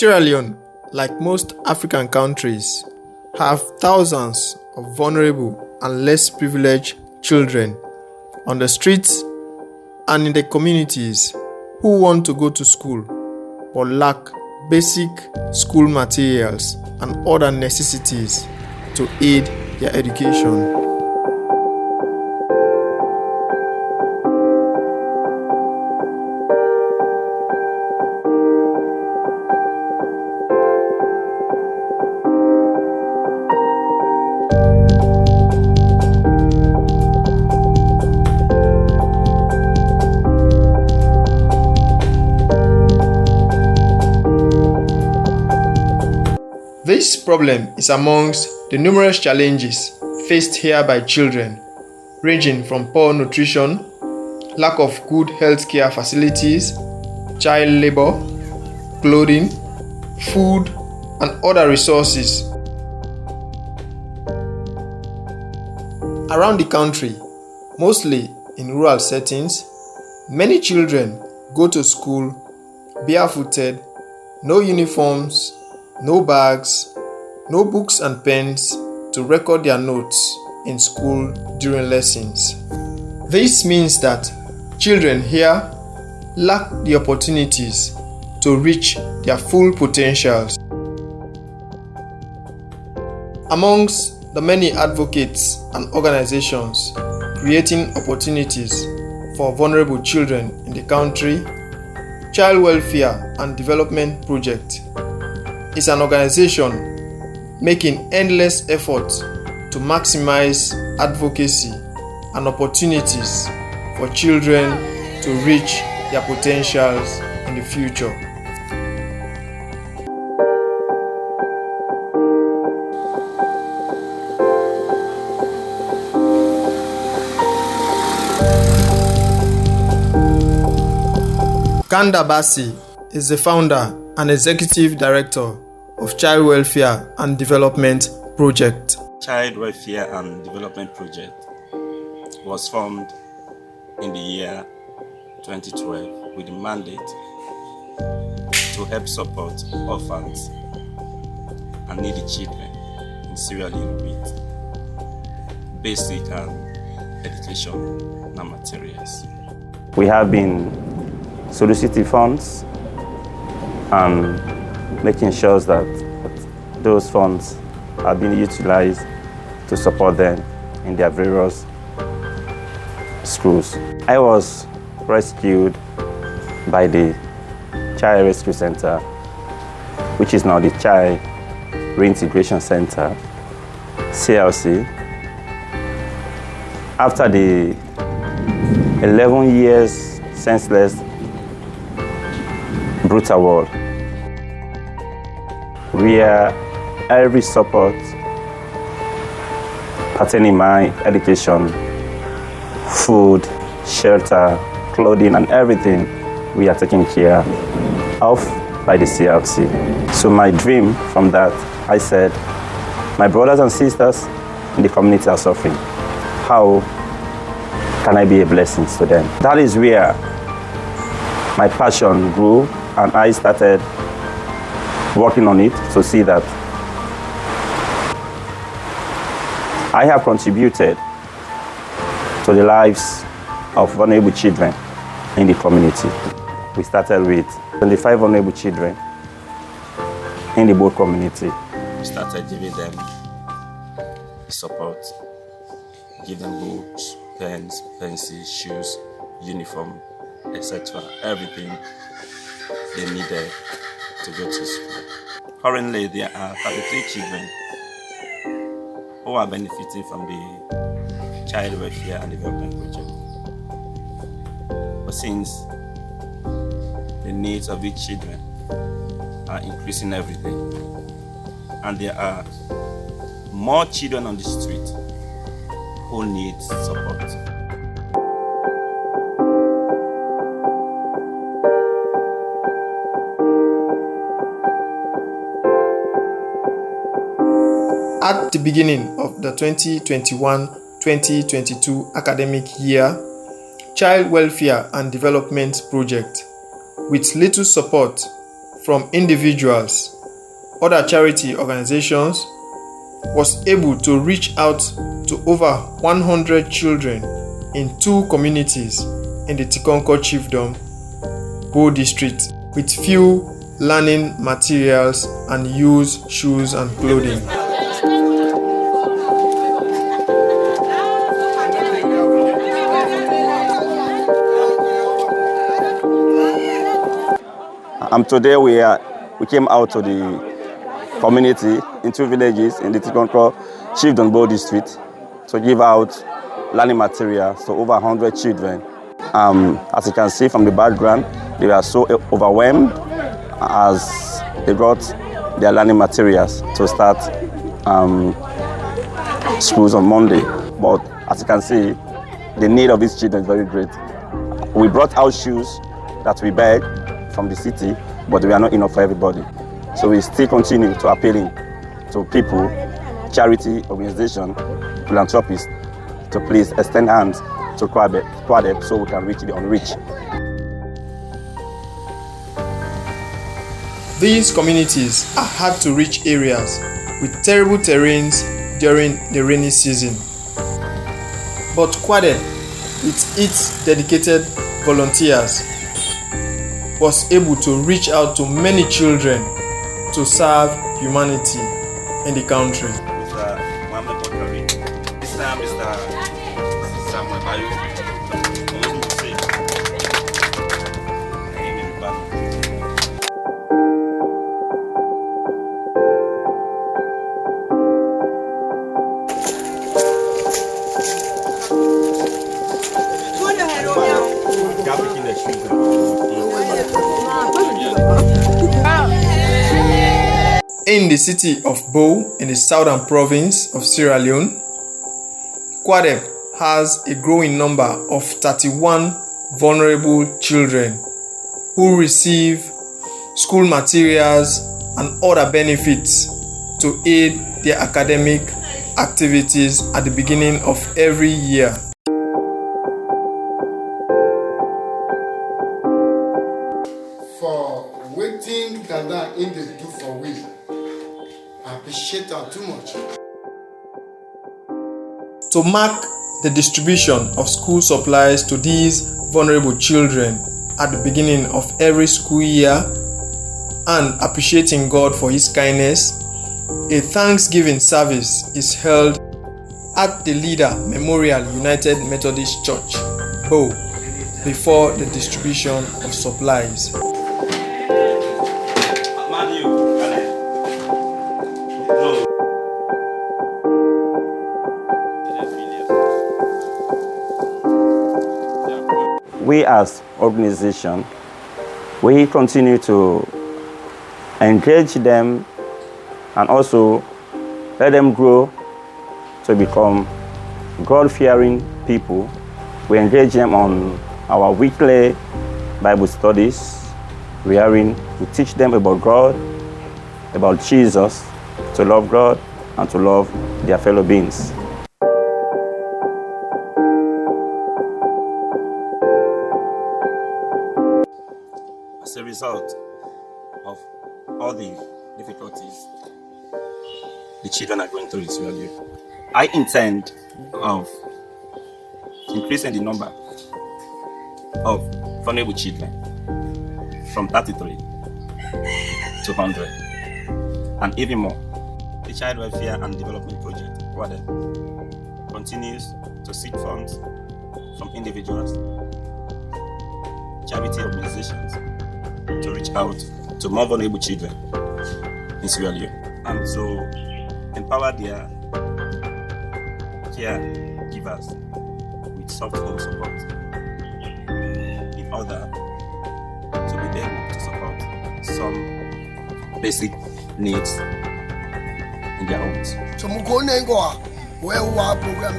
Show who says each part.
Speaker 1: Sierra Leone, like most African countries, have thousands of vulnerable and less privileged children on the streets and in the communities who want to go to school but lack basic school materials and other necessities to aid their education. This problem is amongst the numerous challenges faced here by children, ranging from poor nutrition, lack of good healthcare facilities, child labor, clothing, food, and other resources. Around the country, mostly in rural settings, many children go to school barefooted, no uniforms, no bags, no books and pens to record their notes in school during lessons. This means that children here lack the opportunities to reach their full potentials. Amongst the many advocates and organizations creating opportunities for vulnerable children in the country, Child Welfare and Development Project is an organization making endless efforts to maximize advocacy and opportunities for children to reach their potentials in the future. Kanda Basi is the founder and executive director of Child Welfare and Development Project.
Speaker 2: Child Welfare and Development Project was formed in the year 2012 with the mandate to help support orphans and needy children in Sierra Leone with basic and education and materials.
Speaker 3: We have been soliciting funds and making sure that those funds are being utilized to support them in their various schools. I was rescued by the Child Rescue Center, which is now the Child Reintegration Center, CLC. After the 11 years senseless brutal war, where every support pertaining my education, food, shelter, clothing, and everything we are taking care of by the CLC. So my dream from that, I said, my brothers and sisters in the community are suffering. How can I be a blessing to them? That is where my passion grew, and I started working on it to see that I have contributed to the lives of vulnerable children in the community. We started with 25 vulnerable children in the boat community.
Speaker 2: We started giving them support, give them books, pens, pencils, shoes, uniform, etc. Everything they needed to go to school. Currently, there are 33 children who are benefiting from the Child Welfare and Development Project. But since the needs of these children are increasing every day, and there are more children on the street who need support.
Speaker 1: At the beginning of the 2021-2022 academic year, Child Welfare and Development Project, with little support from individuals, other charity organizations, was able to reach out to over 100 children in 2 communities in the Tikonkor Chiefdom, Bo District, with few learning materials and used shoes and clothing.
Speaker 3: Today we came out to the community in 2 villages in the Tikonkor Chiefdom Bo District to give out learning materials to over 100 children. As you can see from the background, they were so overwhelmed as they got their learning materials to start schools on Monday. But as you can see, the need of these children is very great. We brought out shoes that we begged from the city, but we are not enough for everybody. So we still continue to appealing to people, charity organizations, philanthropists, to please extend hands to CWADeP so we can reach the unreached.
Speaker 1: These communities are hard to reach areas with terrible terrains during the rainy season. But CWADeP, with its dedicated volunteers, was able to reach out to many children to serve humanity in the country. In the city of Bo, in the southern province of Sierra Leone, CWADeP has a growing number of 31 vulnerable children who receive school materials and other benefits to aid their academic activities at the beginning of every year.
Speaker 4: For waiting Ghana in the do for we. I appreciate that too much.
Speaker 1: To mark the distribution of school supplies to these vulnerable children at the beginning of every school year and appreciating God for His kindness, a Thanksgiving service is held at the Leader Memorial United Methodist Church, Bo, before the distribution of supplies.
Speaker 3: We as organization, we continue to engage them and also let them grow to become God-fearing people. We engage them on our weekly Bible studies, we teach them about God, about Jesus, to love God and to love their fellow beings.
Speaker 2: As a result of all the difficulties the children are going through in Sierra Leone, I intend of increasing the number of vulnerable children from 33 to 100 and even more. The Child Welfare and Development Project, CWADeP, continues to seek funds from individuals, charity organizations, to reach out to more vulnerable children in Sierra Leone and to empower their caregivers with soft home support in order to be able to support some basic needs in their homes.
Speaker 4: So, I'm going to go to program.